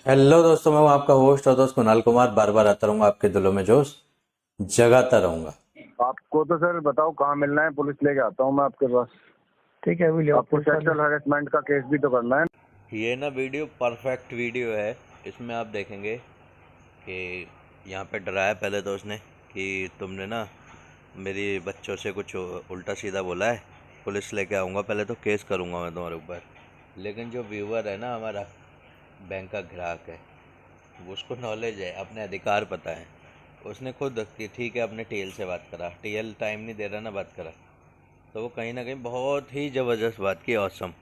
Hello दोस्तों, मैं हूं आपका होस्ट और दोस्त कुणाल कुमार। बार बार आता रहूंगा, आपके दिलों में जोश जगाता रहूंगा। आपको तो सर बताओ कहाँ मिलना है, पुलिस लेके आता हूँ मैं आपके पास। ठीक है, अभी ले आओ आपको पुलिस वाले। सेक्सुअल हैरेसमेंट का केस भी तो करना है। ये ना वीडियो परफेक्ट वीडियो है। इसमें आप देखेंगे कि यहाँ पे डराया पहले तो उसने कि तुमने ना मेरी बच्चों से कुछ उल्टा सीधा बोला है, पुलिस लेके आऊँगा, पहले तो केस करूँगा मैं तुम्हारे ऊपर। लेकिन जो व्यूअर है ना, हमारा बैंक का ग्राहक है, उसको नॉलेज है, अपने अधिकार पता है। उसने खुद कि ठीक है, अपने टीएल से बात करा, टीएल टाइम नहीं दे रहा ना बात करा, तो वो कहीं ना कहीं बहुत ही ज़बरदस्त बात की, ऑसम।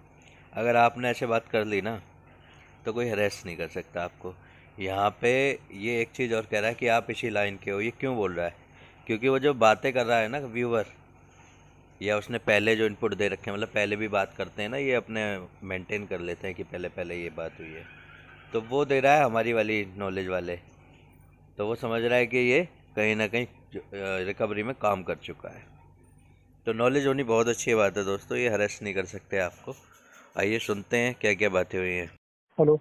अगर आपने ऐसे बात कर ली ना तो कोई हरेस नहीं कर सकता आपको। यहाँ पे ये एक चीज़ और कह रहा है कि आप इसी लाइन के हो। ये क्यों बोल रहा है? क्योंकि वो जो बातें कर रहा है ना व्यूअर, या उसने पहले जो इनपुट दे रखे हैं, मतलब पहले भी बात करते हैं ना, ये अपने मेंटेन कर लेते हैं कि पहले पहले ये बात हुई है, तो वो दे रहा है हमारी वाली नॉलेज वाले। तो वो समझ रहा है कि ये कहीं ना कहीं रिकवरी में काम कर चुका है। तो नॉलेज होनी बहुत अच्छी बात है दोस्तों, ये हरेस नहीं कर सकते आपको। आइए सुनते हैं क्या क्या बातें हुई हैं। हेलो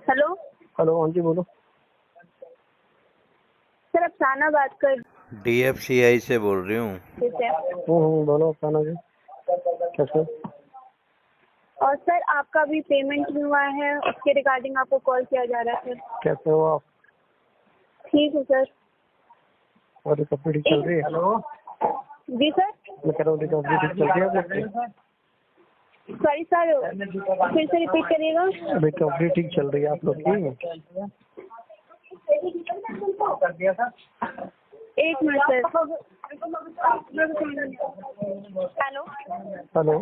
हेलो हेलो, हाँ जी बोलो। सर, अफसाना बात कर डीएफसीआई से बोल रही हूँ। रहे थे। बोलो अफसाना जी, कैसे? और सर, आपका भी पेमेंट हुआ है, उसके रिगार्डिंग आपको कॉल किया जा रहा है सर। कैसे हो आप? ठीक है सर। और रिकवरी ठीक चल रही है? हेलो, जी सर। मैं कह रहा हूँ रिकवरी ठीक चल रही है आप लोग की? सॉरी सर, फिर से रिपीट करिएगा। रिकवरी ठीक चल रही है आप लोग की? एक मिनट सर। हेलो। हेलो,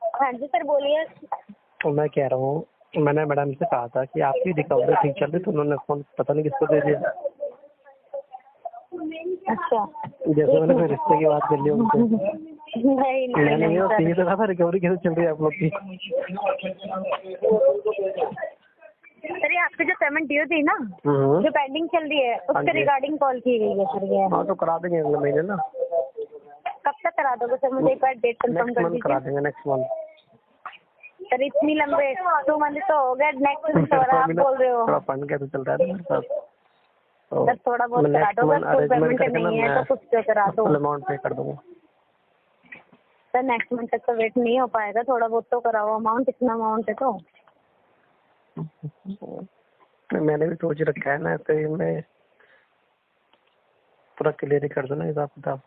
हाँ जी सर, बोलिए। तो मैं कह रहा हूँ, मैंने मैडम से कहा था कि आपकी रिकवरी ठीक चल रही, तो उन्होंने फोन पता नहीं किसको दे दिया। अच्छा, जैसे मैंने कोई रिश्ते की बात कर ली उनसे। नहीं नहीं सर। नहीं, तो कहा था रिकवरी कैसे चल रही है आप लोग की? सर, ये आपकी जो पेमेंट ड्यू थी ना, जो पेंडिंग चल रही है, उसके रिगार्डिंग कॉल की गई है सर। ये हाँ, तो करा देंगे अगले महीने ना। कब तक करा दोगे सर? मुझे एक बार डेट कंफर्म कर करा दीजिए देंगे नेक्स्ट मंथ। सर। इतनी लंबे 2 मंथ तो हो गए, नेक्स्ट मंथ हो रहा, आप बोल रहे हो। थोड़ा फंड कैसे चल रहा है मेरे पास, तो सर थोड़ा बहुत करा दो, बस फुल पेमेंट नहीं है तो कुछ तो करा दो। फुल अमाउंट पे कर दूंगा। सर नेक्स्ट मंथ तक तो वेट नहीं हो पाएगा, थोड़ा बहुत तो कराओ अमाउंट। इतना अमाउंट है तो। मैंने भी सोच रखा है ना, तो मैं पूरा क्लियर ही कर दूँ ना हिसाब किताब।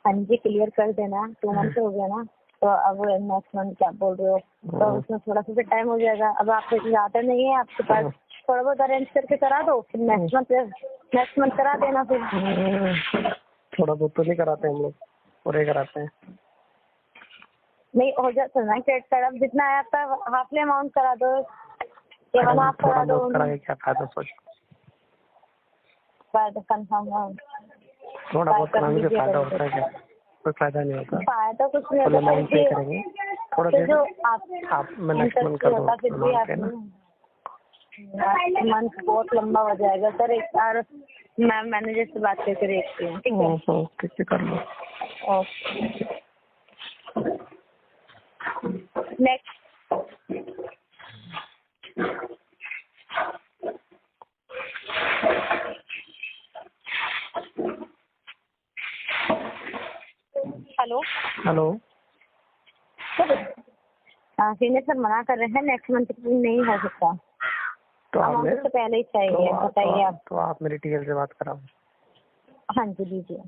हाँ जी, क्लियर कर देना। 2 मंथ हो गया ना, तो अब नेक्स्ट मंथ क्या बोल रहे हो, तो उसमें थोड़ा सा फिर टाइम हो जाएगा। अब आप ज़्यादा नहीं है आपके पास, थोड़ा बहुत अरेंज करके करा दो, फिर नेक्स्ट मंथ करा देना फिर। थोड़ा बहुत तो नहीं कराते हम लोग, पूरे कराते हैं। नहीं हो जाता ना क्रेडिट कार्ड, अब जितना है आपका हाफली अमाउंट करा दो, या वन हाफ करा दो। करा के क्या फायदा, सोच कंफर्म थोड़ा बहुत कराने से फायदा होता है क्या? कोई फायदा नहीं होता। फायदा कुछ नहीं फुल अमाउंट पे होता करेंगे थोड़ा फिर देर। जो आप मैं नेक्स्ट मंथ कर दूँ फिर भी आप मंथ बहुत लंबा हो जाएगा सर। एक बार मैं मैनेजर से बात करके देखती हूँ, ठीक है? ठीक है, कर लो। Okay. Next. Hello hello, sir, senior sir मना कर रहे हैं, नेक्स्ट मंथ नहीं हो सकता। तो अमाउंट तो पहले ही चाहिए, बताइए आप। तो आप मेरी टीएल से बात कराओ। हाँ जी, लीजिए।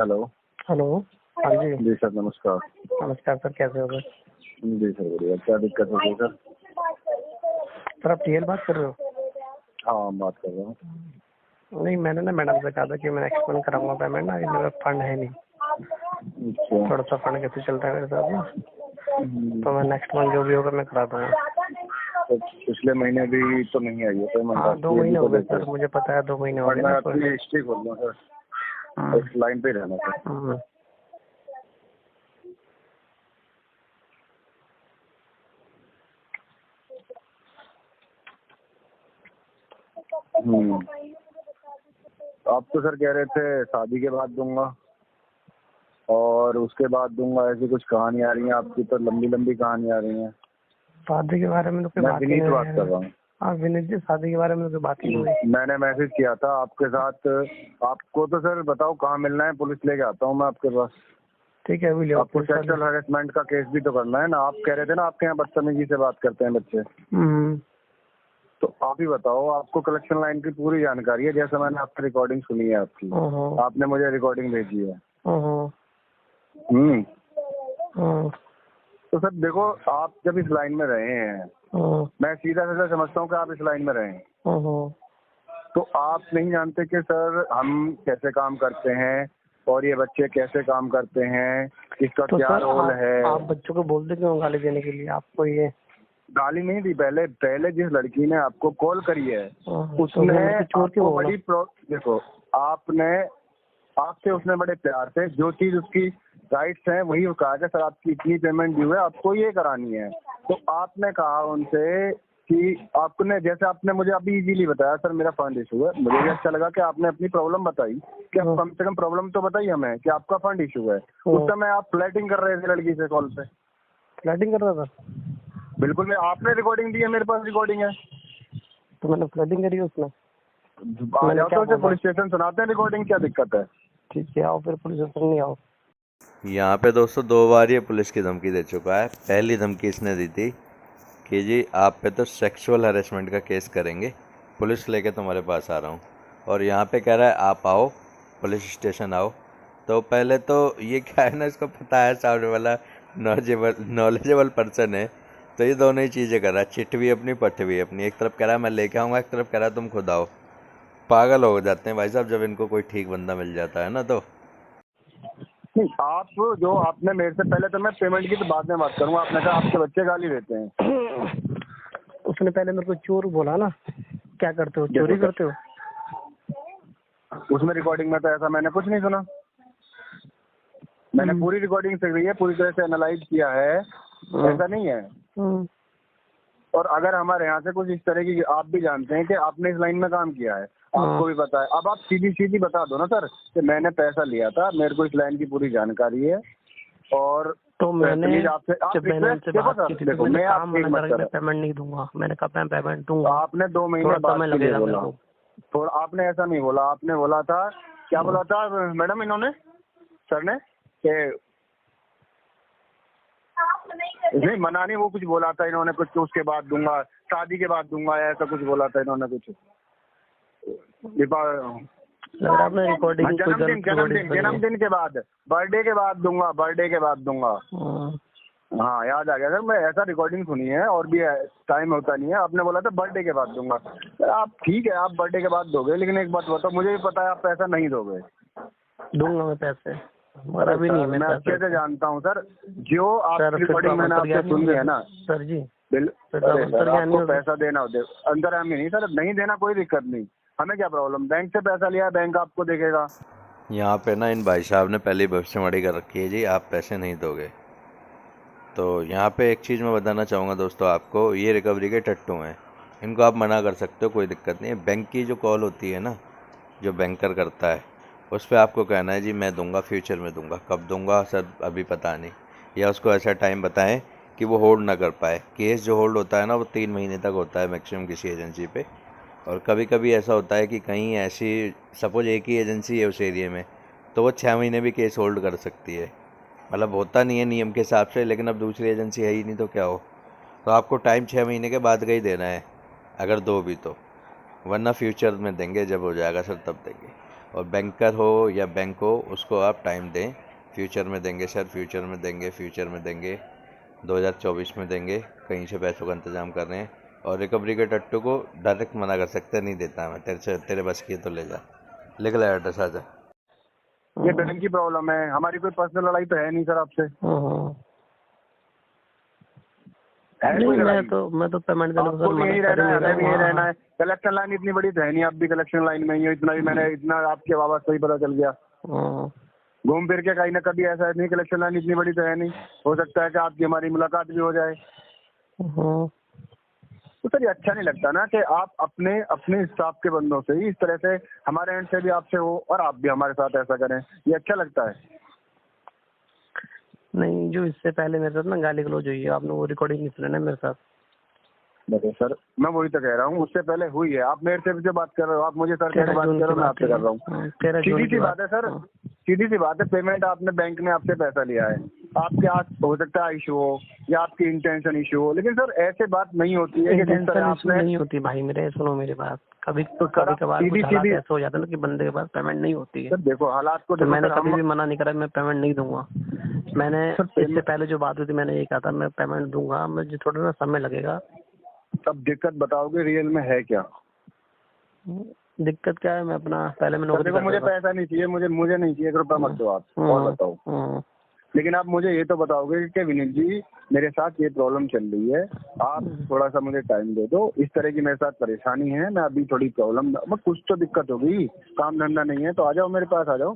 हेलो। हेलो, हाँ जी। जी सर, नमस्कार। नमस्कार सर, कैसे हो सर? जी सर, बढ़िया। क्या दिक्कत है सर? सर आप टीएल बात कर रहे हो? हाँ, बात कर रहा हूँ। नहीं, मैंने ना मैडम से कहा था कि मैं नेक्स्ट मंथ कराऊंगा पेमेंट ना, मेरा फंड है नहीं। अच्छा। थोड़ा सा फंड कैसे चल रहा है मेरे साथ ना, तो मैं नेक्स्ट मंथ जो भी होगा मैं करा दूंगा। तो पिछले महीने भी तो नहीं आई है पेमेंट? हाँ, 2 महीने हो गए सर, मुझे पता है 2 महीने हो गए मैं ना। अपनी हिस्ट्री खोल दूँ सर, इस लाइन पे रहना सर। आप तो सर कह रहे थे शादी के बाद दूंगा और उसके बाद दूंगा, ऐसी कुछ कहानी आ रही है आपकी, तो लंबी लंबी कहानी आ रही है। शादी के बारे में तो कोई मैं बात ही विनीत नहीं बात कर है। रहा हूँ। हाँ विनीत जी, शादी के बारे में कोई बात ही नहीं हुई। मैंने मैसेज किया था आपके साथ, आपको तो सर बताओ कहाँ मिलना है, पुलिस लेके आता हूँ मैं आपके पास। ठीक है, अभी ले आओ आपको पुलिस वाले। सेक्सुअल हैरेसमेंट का केस भी तो करना है ना। आप कह रहे थे ना आपके यहाँ बदतमीजी से बात करते हैं बच्चे, तो आप ही बताओ, आपको कलेक्शन लाइन की पूरी जानकारी है, जैसे मैंने आपकी रिकॉर्डिंग सुनी है आपकी, आपने मुझे रिकॉर्डिंग भेजी है। तो सर देखो, आप जब इस लाइन में रहे हैं, मैं सीधा सीधा समझता हूँ कि आप इस लाइन में रहे हैं, तो आप नहीं जानते कि सर हम कैसे काम करते हैं और ये बच्चे कैसे काम करते हैं, इसका तो क्या सर रोल है। आप बच्चों को बोलते क्यों गाली देने के लिए? आपको ये गाली नहीं दी, पहले जिस लड़की ने आपको कॉल करी है तो उसने चोर क्यों आपको बोला? देखो, आपसे उसने बड़े प्यार से जो चीज उसकी राइट्स हैं वही वो कहा कि सर आपकी इतनी पेमेंट ड्यू है, आपको ये करानी है। तो आपने कहा उनसे कि आपने, जैसे आपने मुझे अभी इजीली बताया सर मेरा फंड इशू है, मुझे भी अच्छा लगा कि आपने अपनी प्रॉब्लम बताई, कि आप कम से कम प्रॉब्लम तो बताई हमें कि आपका फंड इशू है। उस समय आप फ्लर्टिंग कर रहे थे लड़की से कॉल पे। फ्लर्टिंग कर रहा था? बिल्कुल, मैं आपने रिकॉर्डिंग दी है, मेरे पास रिकॉर्डिंग है। तो मैंने फ्लर्टिंग करी उसमें? आ जाओ तो पुलिस स्टेशन सुनाते हैं रिकॉर्डिंग, क्या दिक्कत है। ठीक है, आओ फिर पुलिस स्टेशन नहीं आओ। यहाँ पे दोस्तों 2 बार ये पुलिस की धमकी दे चुका है। पहली धमकी इसने दी थी कि जी आप पे तो सेक्सुअल हैरेसमेंट का केस करेंगे, पुलिस लेके तुम्हारे पास आ रहा हूँ। और यहाँ पे कह रहा है आप आओ, पुलिस स्टेशन आओ। तो पहले तो ये क्या है ना, इसको पता है सामने वाला नॉलेजेबल पर्सन है, तो ये दोनों ही चीज़ें कर रहा है, चिट भी अपनी पट भी अपनी। एक तरफ कह रहा है मैं लेके आऊँगा, एक तरफ कह रहा है तुम खुद आओ। पागल हो जाते हैं भाई साहब जब इनको कोई ठीक बंदा मिल जाता है ना। तो नहीं, आप जो आपने मेरे से पहले, तो मैं पेमेंट की तो बाद में बात करूंगा, आपने कहा आपके बच्चे गाली देते हैं। उसने पहले मेरे को चोर बोला ना, क्या करते हो, चोरी करते हो? उसमें रिकॉर्डिंग में तो ऐसा मैंने कुछ नहीं सुना। मैंने पूरी रिकॉर्डिंग सुन रही है, पूरी तरह से एनालाइज किया है, ऐसा नहीं है। और अगर हमारे यहाँ से कुछ इस तरह की, आप भी जानते हैं कि आपने इस लाइन में काम किया है, आपको भी पता है। अब आप सीधी सीधी बता दो ना सर कि मैंने पैसा लिया था, मेरे को इस लाइन की पूरी जानकारी है। और तो मैंने आपसे देखो, मैं पेमेंट नहीं दूंगा, मैंने कहा मैं पेमेंट दूंगा। आपने 2 महीने बाद लगेगा मेरे को। थोड़ा आपने ऐसा नहीं बोला, आपने बोला था, क्या बोला था मैडम इन्होंने, सर ने, कि नहीं मना नहीं, वो कुछ बोला था इन्होंने, कुछ उसके बाद दूंगा, शादी के बाद दूंगा, ऐसा कुछ बोला था इन्होंने कुछ। जन्मदिन के बाद, बर्थडे के बाद दूंगा, बर्थडे के बाद दूंगा। हाँ याद आ गया सर, मैं ऐसा रिकॉर्डिंग सुनी है, और भी टाइम होता नहीं है। आपने बोला था बर्थडे के बाद दूंगा। आप ठीक है, आप बर्थडे के बाद दोगे, लेकिन एक बात बताओ, मुझे भी पता है आप पैसा नहीं दोगे। दूंगा मैं पैसे, मरा भी नहीं मैं अच्छे से जानता हूँ सर, जो आपकी रिकॉर्डिंग मैंने आपसे सुनी है ना सर जी, आपको पैसा देना हो अंदर हमें नहीं सर, नहीं देना कोई दिक्कत नहीं, हमें क्या प्रॉब्लम, बैंक से पैसा लिया, बैंक आपको देखेगा। यहाँ पे ना इन भाई साहब ने पहले भविष्यवाणी कर रखी है जी, आप पैसे नहीं दोगे। तो यहाँ पे एक चीज़ मैं बताना चाहूँगा दोस्तों आपको, ये रिकवरी के टट्टू हैं, इनको आप मना कर सकते हो, कोई दिक्कत नहीं है। बैंक की जो कॉल होती है ना, जो बैंकर करता है, उस पर आपको कहना है जी मैं दूंगा, फ्यूचर में दूंगा, कब दूंगा सर अभी पता नहीं, या उसको ऐसा टाइम बताएं कि वो होल्ड ना कर पाए। केस जो होल्ड होता है ना, वो 3 महीने तक होता है मैक्सिमम किसी एजेंसी पे। और कभी कभी ऐसा होता है कि कहीं ऐसी, सपोज एक ही एजेंसी है उस एरिया में, तो वो 6 महीने भी केस होल्ड कर सकती है। मतलब होता नहीं है नियम के हिसाब से, लेकिन अब दूसरी एजेंसी है ही नहीं तो क्या हो। तो आपको टाइम 6 महीने के बाद का ही देना है, अगर दो भी तो, वरना फ्यूचर में देंगे, जब हो जाएगा सर तब देंगे। और बैंकर हो या बैंक हो, उसको आप टाइम दें, फ्यूचर में देंगे सर, फ्यूचर में देंगे, फ्यूचर में देंगे, 2024 में देंगे, कहीं से पैसों का इंतज़ाम कर रहे हैं। और रिकवरी के टट्टू को डायरेक्ट मना कर सकते हैं, नहीं देता मैं तेरे बस की, तो ले जा, लिख ले एड्रेस, आ जा। ये बैंक की प्रॉब्लम है, हमारी कोई पर्सनल लड़ाई तो है नहीं सर आपसे। मैं तो पेमेंट देने को यही रहना है, हमें भी यही रहना है। कलेक्शन लाइन इतनी बड़ी तो है नहीं, आप भी कलेक्शन लाइन में ही हो, इतना भी मैंने, इतना आपकी आवाज से ही पता चल गया। घूम फिर के कहीं ना कभी ऐसा नहीं, कलेक्शन लाइन इतनी बड़ी तो है नहीं, हो सकता है कि आपकी हमारी मुलाकात भी हो जाए। तो सर ये अच्छा नहीं लगता ना कि आप अपने अपने स्टाफ के बंदों से ही इस तरह से, हमारे एंड से भी आपसे हो और आप भी हमारे साथ ऐसा करें, ये अच्छा लगता है? नहीं, जो इससे पहले मेरे साथ ना गाली गलौज हुई है, आपने वो रिकॉर्डिंग नहीं सुना ना मेरे साथ? देखो सर, मैं वही तो कह रहा हूँ, उससे पहले हुई है। आप मेरे से भी जो बात कर रहे हो, आप मुझे सर से 13 बात जून कर रहे की हो, मैं बात आपसे कर रहा हूँ। है। 13 जून सीधी की सी बात है सर, सीधी सी बात है। पेमेंट आपने बैंक ने आपसे पैसा लिया है, आपके हाथ हो सकता है इशू हो या आपकी इंटेंशन इशू हो, लेकिन सर ऐसे बात नहीं होती है कि जिस तरह आपने। नहीं होती भाई मेरे, सुनो मेरी बात। कभी तो सर आप कभार कुछ सीधी हालात सीधी, ऐसे हो जाते हैं ना कि बंदे के पास पेमेंट नहीं होती है। सर देखो हालात को तो देखो मैंने सर, कभी हम भी मना नहीं करा, मैं पेमेंट नहीं दूंगा। मैंने इससे पहले जो बात हुई थी, मैंने ये कहा था मैं पेमेंट दूंगा, मुझे थोड़ा ना समय लगेगा। सब दिक्कत बताओगे रियल में है क्या? दिक्कत क्या है, मैं अपना पहले मैं सर नौकरी देखो, मुझे करता था। पैसा नहीं चाहिए, मुझे नहीं चाहिए, 1 रुपया मत दो आप, और बताओ। लेकिन आप मुझे ये तो बताओगे कि विनीत जी मेरे साथ ये प्रॉब्लम चल रही है, आप थोड़ा सा मुझे टाइम दे दो, इस तरह की मेरे साथ परेशानी है, मैं अभी थोड़ी प्रॉब्लम, कुछ तो दिक्कत होगी, काम धंधा नहीं है, तो आ जाओ मेरे पास, आ जाओ।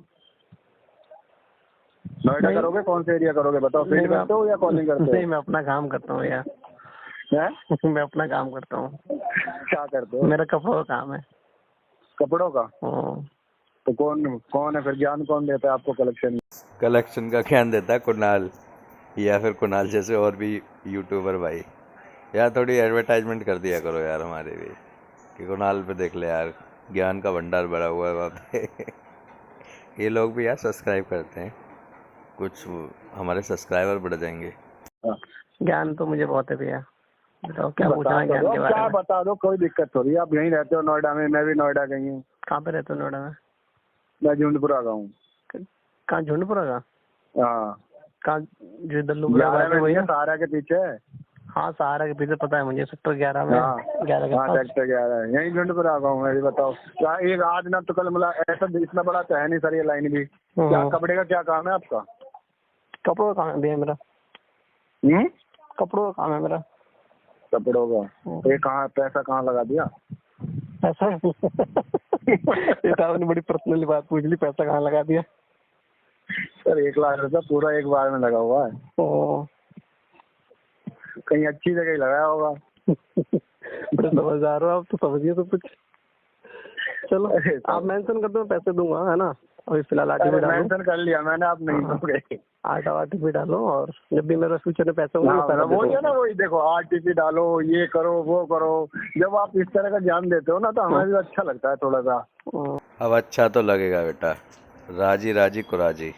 नोएडा करोगे, कौन से एरिया करोगे बताओ? फील्ड करते हो या कॉलिंग करते हो? नहीं, मैं अपना काम करता हूँ यार। मैं अपना काम करता हूँ। क्या करते हो? मेरा कपड़ों का काम है। कपड़ों का? तो कौन है फिर, ज्ञान कौन देता है आपको कलेक्शन? कलेक्शन का ज्ञान देता है कुणाल, या फिर कुणाल जैसे और भी यूट्यूबर भाई। यार थोड़ी एडवर्टाइजमेंट कर दिया करो यार हमारे भी, कि कुणाल पे देख ले यार, ज्ञान का भंडार भरा हुआ है वहाँ पे। ये लोग भी यार सब्सक्राइब करते हैं, कुछ हमारे सब्सक्राइबर बढ़ जाएंगे। ज्ञान तो मुझे बहुत है भैया, बताओ क्या पूछना है ज्ञान के बारे क्या में? बता दो, कोई दिक्कत थोड़ी है। आप यहीं रहते हो नोएडा में, मैं भी नोएडा गई हूँ। कहाँ पे रहते हो नोएडा में? मैं झुंडपुरा का हूँ। कहाँ, झुंडपुरा का? हाँ, कहाँ? जो दल्लूपुरा वही ना? सहारा के पीछे। हाँ, सहारा के पीछे पता है मुझे, सेक्टर 11 में। हाँ, 11 के पास। सेक्टर 11 यही झुंडपुरा का हूँ मैं भी। बताओ क्या एक आज ना तो कल मिला, ऐसा इतना बड़ा तो है नहीं सर ये लाइन भी। क्या कपड़े का क्या काम है आपका? कपड़ों का काम है भैया मेरा। कपड़ों का काम है मेरा। कपड़ों का? ये कहाँ पैसा कहाँ लगा दिया? ऐसा ये तो आपने बड़ी पर्सनल बात पूछ ली, पैसा कहाँ लगा दिया? सर 1 लाख रुपया पूरा एक बार में लगा हुआ है। कहीं अच्छी जगह ही लगाया होगा। बड़े समझदार हो आप, तो समझिए तो कुछ। चलो आप मेंशन कर दो, पैसे दूंगा, है ना? अभी फिलहाल आरटीपी डालो। मेंशन कर लिया मैंने, आप नहीं दोगे। आरटीपी डालो, और जब भी मेरे फ्यूचर में पैसे होंगे वही है ना, वही देखो आरटीपी डालो, ये करो वो करो। जब आप इस तरह का ज्ञान देते हो ना तो हमें भी अच्छा लगता है थोड़ा सा। अब अच्छा तो लगेगा बेटा, राजी राजी कुराजी।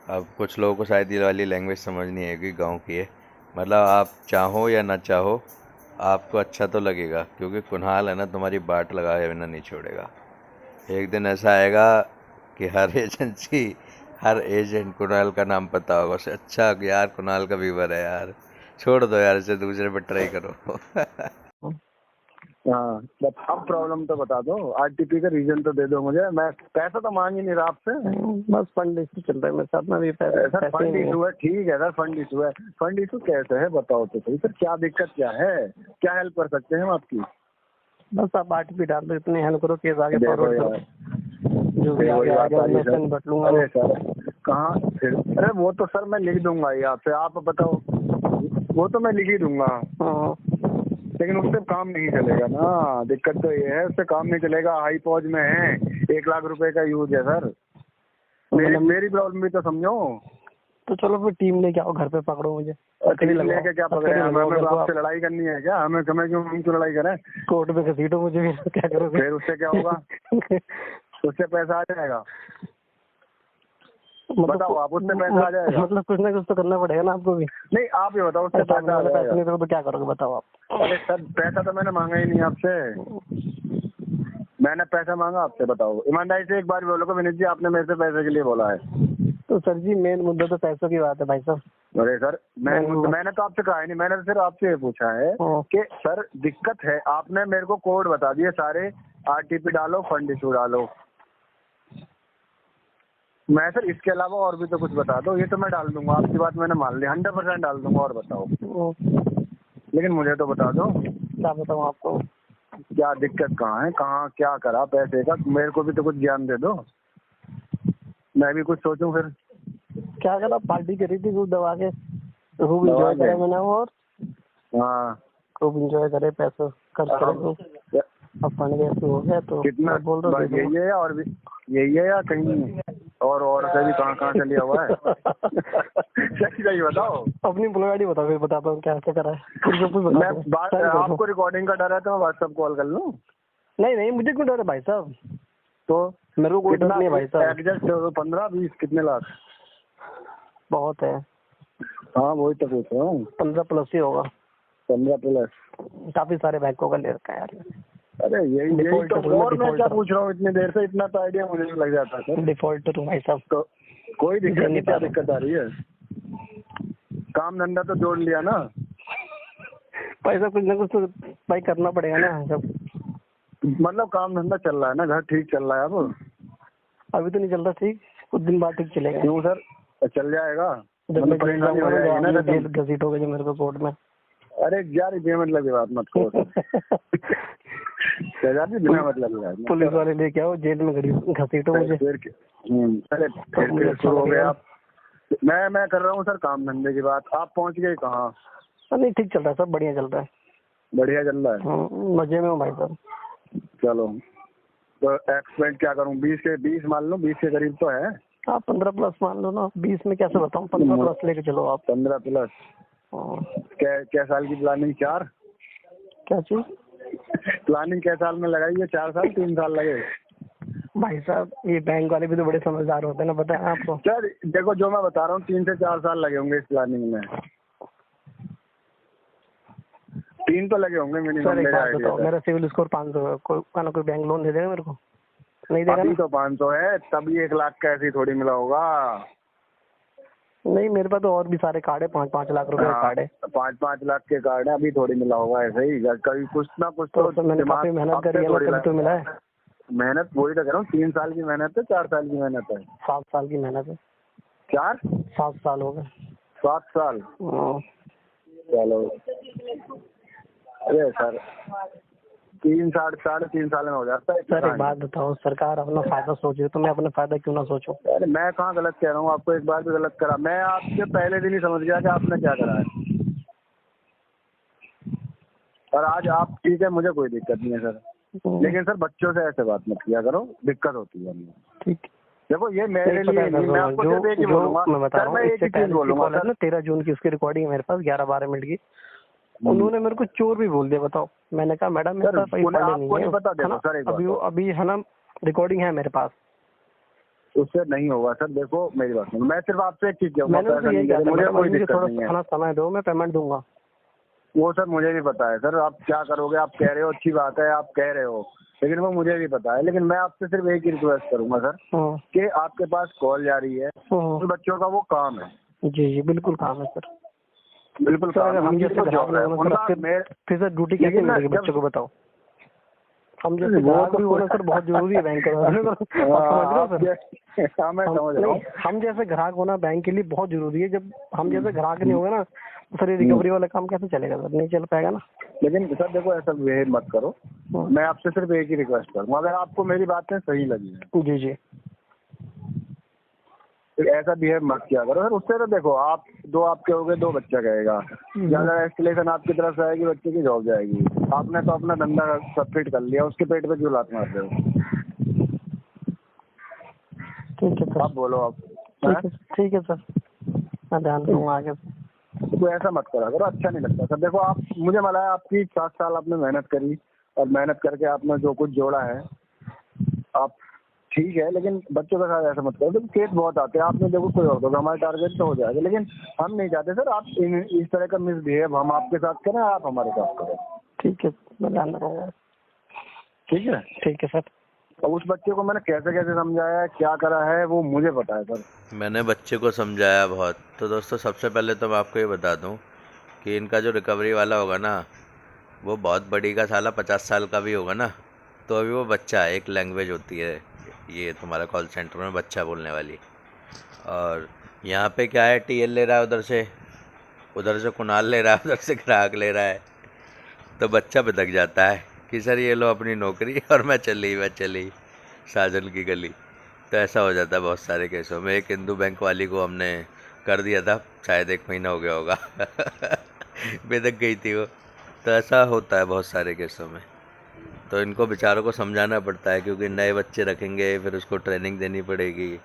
अब कुछ लोगों को शायद ये वाली लैंग्वेज समझ नहीं आएगी, गाँव की है। मतलब आप चाहो या ना चाहो, आपको अच्छा तो लगेगा, क्योंकि कुणाल है ना तुम्हारी बाट लगाए बिना नहीं छोड़ेगा। एक दिन ऐसा आएगा कि हर एजेंट कुणाल का नाम पता होगा उसे। अच्छा यार कुणाल का व्यूवर है यार, छोड़ दो यार इसे, दूसरे पे ट्राई करो। हाँ, अब प्रॉब्लम तो बता दो, आरटीपी का रीजन तो दे दो मुझे। मैं पैसा तो मांग ही नहीं रहा आपसे, बस फंड इशू चल रहा है मेरे साथ में भी। सर फंड इशू है, ठीक है सर, फंड इशू है। फंड इशू कैसे है बताओ तो सही सर, क्या दिक्कत क्या है, क्या हेल्प कर सकते हैं हम आपकी? बस आप आरटीपी डाल दो, इतनी हेल्प करो, केस आगे फॉरवर्ड करो, जो भी आगे आ जाए मैं सेंड बट लूंगा। अरे सर कहाँ फिर, अरे वो तो सर मैं लिख दूंगा ही आपसे, आप बताओ, वो तो मैं लिख ही दूंगा, लेकिन उससे काम नहीं चलेगा ना। दिक्कत तो ये है, उससे काम नहीं चलेगा। हाई पहुंच में है, 1 लाख रुपए का यूज है सर। मेरी प्रॉब्लम भी तो समझो। तो चलो फिर टीम लेके आओ, घर पे पकड़ो मुझे। टीम लेके क्या पकड़े? हमें आपसे लड़ाई करनी है क्या? हमें क्यों लड़ाई करें? कोर्ट में घसीटो मुझे भी, क्या करोगे? फिर उससे क्या होगा? उससे पैसा आ जाएगा। बताओ आप, उससे पैसा आ जाएगा? मतलब कुछ ना कुछ तो करना पड़ेगा ना आपको भी। नहीं आप ही बताओ, उससे पैसा आ जाएगा? नहीं तो क्या करोगे बताओ आप? अरे सर पैसा तो मैंने मांगा ही नहीं आपसे, मैंने पैसा मांगा आपसे? बताओ ईमानदारी से एक बार बोलो विनीत जी, आपने मेरे से पैसे के लिए बोला है? तो सर जी मेन मुद्दा तो पैसों की बात है भाई साहब। अरे सर मैंने तो आपसे कहा ही नहीं, मैंने तो सिर्फ आपसे ये पूछा है कि सर दिक्कत है। आपने मेरे को कोड बता दिए सारे, आरटीपी डालो, फंड इशू डालो। मैं सर इसके अलावा और भी तो कुछ बता दो। ये तो मैं डाल दूंगा, आपकी बात मैंने मान ली, 100% डाल दूंगा। और बताओ, लेकिन मुझे तो बता दो। क्या बताऊँ आपको? क्या दिक्कत कहाँ है, कहाँ क्या करा पैसे का? मेरे को भी तो कुछ ज्ञान दे दो, मैं भी कुछ सोचूं। फिर क्या करा, पार्टी करी थी खूब दबा के, खूब एंजॉय करा मैंने। और हाँ, खूब इंजॉय करे, पैसे खर्च करे। अब फंड ऐसे हो गया तो कितना बोल रहा हूँ यही है और भी यही है या कहीं और से भी कहाँ से लिया हुआ है? सही बताओ। अपनी पुल गाड़ी बताओ, फिर बताता हूँ क्या करा है। मैं बात आपको रिकॉर्डिंग का डर है तो मैं व्हाट्सएप कॉल कर लूँ? नहीं मुझे क्यों डर है भाई साहब, तो मेरे को कोई डर नहीं है भाई साहब। एडजस्ट 15-20 कितने लाख बहुत है। हाँ वही तो पूछ रहा हूँ। 15+ ही होगा। 15+। काफी सारे बैंकों का ले रखा है यार। अरे यही तो और मैं क्या पूछ रहा हूँ इतनी देर से, इतना तो आइडिया मुझे लग जाता है। डिफॉल्टर हूँ भाई साहब। तो कोई दिक्कत नहीं, क्या दिक्कत आ रही है? काम धंधा तो जोड़ लिया ना भाई साहब, कुछ ना कुछ तो भाई करना पड़ेगा ना सब। मतलब काम धंधा चल रहा है ना, घर ठीक चल रहा है अब? अभी तो नहीं चल रहा ठीक, कुछ दिन बाद ठीक चलेगा। क्यों सर? चल जाएगा जब मैं परेशानी हो जाएगी ना, जेल घसीट हो गई मेरे को कोर्ट में। अरे यार बिना मतलब की बात मत करो सर। बिना मतलब की बात पुलिस वाले लेके आओ, जेल में घसीटो मुझे। अरे फिर शुरू हो गया आप। मैं कर रहा हूँ सर काम धंधे की बात, आप पहुँच गए कहाँ? नहीं ठीक चल रहा है, सब बढ़िया चल रहा है। बढ़िया चल रहा है? मजे में हूँ भाई साहब। चलो तो एक्सपेक्ट क्या करूँ? 20 मान लो, 20 के करीब तो है। आप 15+ मान लो ना, 20 में कैसे बताऊँ? 15+ लेके चलो आप। 15+। क्या साल की प्लानिंग? 4? क्या चीज प्लानिंग क्या साल में लगाई है? 4 साल 3 साल लगे? भाई साहब ये बैंक वाले भी तो बड़े समझदार होते हैं ना, पता है आपको। सर देखो जो मैं बता रहा हूँ 3 से 4 साल लगे होंगे इस प्लानिंग में। 3 तो लगे होंगे मिनिमम। सर एक बात बताओ, मेरा सिविल स्कोर 500 है, कोई बैंक लोन दे देगा मेरे को? नहीं देगा। अभी तो 500 है, तभी 1 लाख का ऐसे थोड़ी मिला होगा। नहीं मेरे पास तो और भी सारे कार्ड है, 5-5 लाख रुपए का कार्ड है। 5-5 लाख के कार्ड है, अभी थोड़ी मिला होगा ऐसे ही। कभी कुछ ना कुछ तो मैंने काफी मेहनत करी है ना, तभी तो मिला है। मेहनत वही तो कह रहा हूँ, 3 साल की मेहनत है, 4 साल की मेहनत है? 7 साल की मेहनत है। 7 साल हो गए। 7 साल? चलो अरे सर 3-3.5 साल में हो जाता है। सर एक बात बताओ, सरकार अपना फायदा सोच रही तो मैं अपना फायदा क्यों ना सोचूं? अरे मैं कहाँ गलत कह रहा हूँ आपको? एक बार भी गलत करा? मैं आपके पहले दिन ही समझ गया कि आपने क्या करा है। और आज आप ठीक है, मुझे कोई दिक्कत नहीं है सर, लेकिन सर बच्चों से ऐसे बात मत किया करो, दिक्कत होती है। ठीक देखो ये मेरे लिए नहीं, मैं आपको सिर्फ एक ही बोलूंगा। मैं बता रहा हूँ, एक ही चीज बोलूंगा सर। 13 जून की उसकी रिकॉर्डिंग है मेरे पास, 11-12 मिनट की। उन्होंने मेरे को चोर भी बोल दिया, बताओ। मैंने कहा मैडम मेरे पास पैसे नहीं है, बता देना सर। अभी है ना रिकॉर्डिंग है मेरे पास। उससे नहीं होगा सर। देखो मेरी बात सुनो, मैं सिर्फ आपसे एक चीज मैंने मुझे थोड़ा समय दो, मैं पेमेंट दूंगा। वो सर मुझे भी पता है सर, आप क्या करोगे। आप कह रहे हो अच्छी बात है, आप कह रहे हो, लेकिन वो मुझे भी पता है। लेकिन मैं आपसे सिर्फ एक ही रिक्वेस्ट करूंगा सर कि आपके पास कॉल जा रही है, तो बच्चों का वो काम है। जी बिल्कुल काम है सर, बिल्कुल सर। अगर हम जैसे फिर सर ड्यूटी कैसे मिलेगी बच्चों को, बताओ। हम जैसे ग्राहक भी होना सर बहुत जरूरी है बैंक हम जैसे ग्राहक होना बैंक के लिए बहुत जरूरी है। जब हम जैसे ग्राहक नहीं होगा ना तो सर ये रिकवरी वाला काम कैसे चलेगा सर? नहीं चल पाएगा ना। लेकिन सर देखो ऐसा बिहेव मत करो। मैं आपसे सिर्फ एक ही रिक्वेस्ट करूँगा, अगर आपको मेरी बातें सही लगी है जी फिर ऐसा बिहेव मत किया करो सर। उससे तो देखो आप 2 आपके हो गए, 2 बच्चा कहेगा, ज्यादा एस्केलेशन आपकी तरफ से आएगी, बच्चे की जॉब जाएगी। आपने तो अपना धंधा सब फिट कर लिया, उसके पेट पे क्यों लात मार रहे हो? ठीक है सर, आप बोलो। आप ठीक है सर, मैं ध्यान दूंगा आगे से। तो ऐसा मत करा करो, अच्छा नहीं लगता सर। देखो आप, मुझे मिला है आपकी 7 साल आपने मेहनत करी, और मेहनत करके आपने जो कुछ जोड़ा है आप ठीक है, लेकिन बच्चों के साथ ऐसा मत करो। देखो केस बहुत आते हैं, आपने देखो कोई और होगा, हमारा टारगेट तो हो जाएगा, लेकिन हम नहीं चाहते सर आप इस तरह का मिसबिहेव हम आपके साथ करें, आप हमारे साथ करें। ठीक है, मैं ध्यान रखूंगा। ठीक है सर। और उस बच्चे को मैंने कैसे कैसे समझाया है, क्या करा है, वो मुझे पता है सर। मैंने बच्चे को समझाया बहुत। तो दोस्तों सबसे पहले तो मैं आपको ये बता दूं कि इनका जो रिकवरी वाला होगा ना, वो बहुत बड़ी का साला 50 साल का भी होगा ना, तो अभी वो बच्चा है। एक लैंग्वेज होती है ये तुम्हारा कॉल सेंटर में बच्चा बोलने वाली। और यहाँ पे क्या है, टीएल ले रहा है उधर से कुणाल ले रहा है, उधर से ग्राहक ले रहा है, तो बच्चा बिदक जाता है कि सर ये लो अपनी नौकरी और मैं चली साजन की गली। तो ऐसा हो जाता है बहुत सारे केसों में। एक हिंदू बैंक वाली को हमने कर दिया था, शायद 1 महीना हो गया होगा बिदक गई थी वो। तो ऐसा होता है बहुत सारे केसों में। तो इनको बेचारों को समझाना पड़ता है, क्योंकि नए बच्चे रखेंगे फिर उसको ट्रेनिंग देनी पड़ेगी।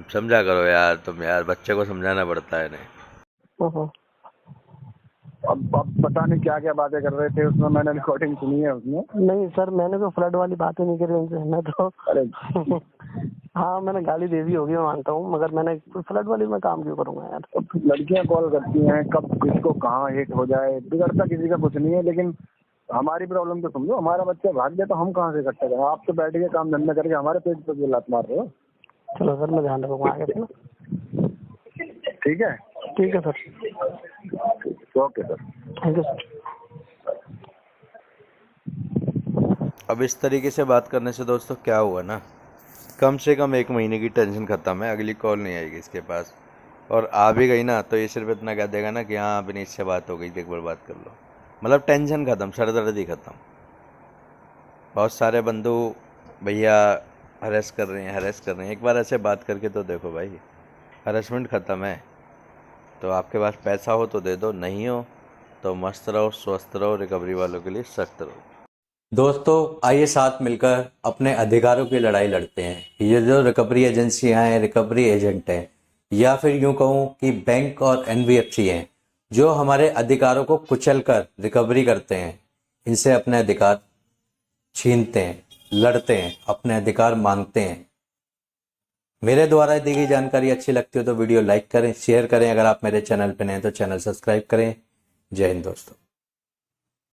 समझा करो यार तुम, यार बच्चे को समझाना पड़ता है नहीं। अब पता नहीं क्या क्या बातें कर रहे थे उसमें, मैंने रिकॉर्डिंग सुनी है उसमें। नहीं सर, मैंने तो फ्लड वाली बातें नहीं करी उनसे, मैं तो अरे हाँ मैंने गाली दे दी होगी, मैं मानता हूँ, मगर मैंने फ्लड वाली में काम क्यों करूँगा यार। लड़कियां कॉल करती हैं, कब किसको कहाँ हिट हो जाए, बिगड़ता किसी का कुछ नहीं है, लेकिन हमारी प्रॉब्लम तो समझो। हमारा बच्चा भाग गया तो हम कहाँ से इकट्ठा करें? आप तो बैठ के काम धंधा करके हमारे पेट पे लात मार रहे हो। चलो सर, मैं ध्यान रखूंगा आगे से ना। ठीक है sir. Okay sir, thank you sir. अब इस तरीके से बात करने से दोस्तों क्या हुआ ना, कम से कम 1 महीने की टेंशन ख़त्म है। अगली कॉल नहीं आएगी इसके पास, और आ भी गई ना तो ये सिर्फ इतना कह देगा ना कि हाँ अभी इससे बात हो गई थी, एक बार बात कर लो। मतलब टेंशन ख़त्म, सरदर्दी ख़त्म। बहुत सारे बंधु भैया हरेस कर रहे हैं, एक बार ऐसे बात करके तो देखो भाई, हरेसमेंट ख़त्म है। तो आपके पास पैसा हो तो दे दो, नहीं हो तो मस्त रहो, स्वस्थ रहो, रिकवरी वालों के लिए सख्त रहो। दोस्तों आइए साथ मिलकर अपने अधिकारों की लड़ाई लड़ते हैं। ये जो रिकवरी एजेंसियां हैं, रिकवरी एजेंट हैं, या फिर यूं कहूं कि बैंक और NBFC हैं, जो हमारे अधिकारों को कुचलकर रिकवरी करते हैं, इनसे अपने अधिकार छीनते हैं, लड़ते हैं, अपने अधिकार मांगते हैं। मेरे द्वारा दी गई जानकारी अच्छी लगती हो तो वीडियो लाइक करें, शेयर करें। अगर आप मेरे चैनल पर नए हैं तो चैनल सब्सक्राइब करें। जय हिंद दोस्तों।